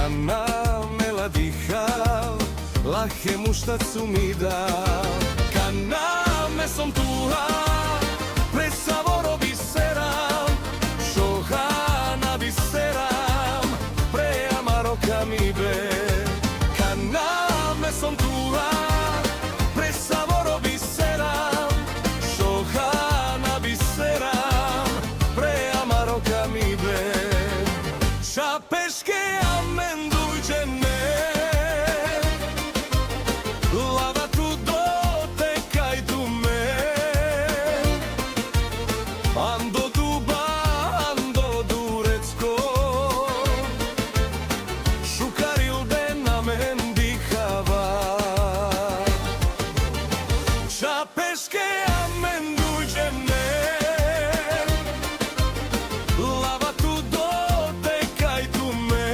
Cana me la diha, la gemusta sumida. Cana me son tua, presavoro visceram, Johana visceram, preamaro camibe. Cana me son tua, presavoro visceram, Johana visceram, preamaro camibe. Sabes que amendulcene, lava tudo te cai tu me. Ando duba, ando durecko, šukaril dena mendihava. Sabes que amendulcene, lava tudo te cai tu me.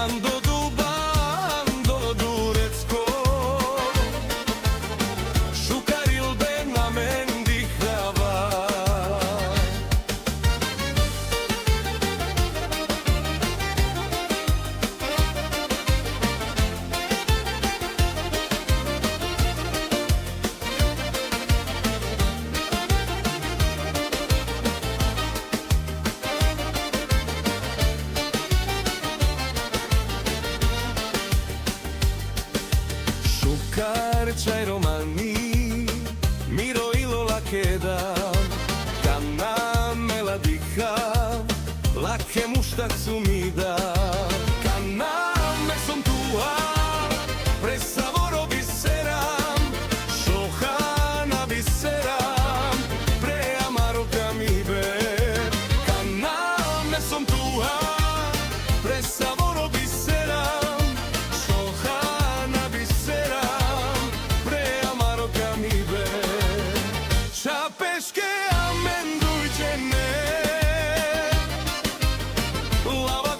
Ando duba, ando durecko, šukaril dena mendihava. Šukarčaj romani, miro ilo la queda. Cana me la diha, la gemusta sumida. Cana me son tua, presavoro visceram, Johana visceram, preamaro camibe. Cana me son tua, presavoro visceram, Johana visceram, preamaro camibe. Sabes que amendulcene, lava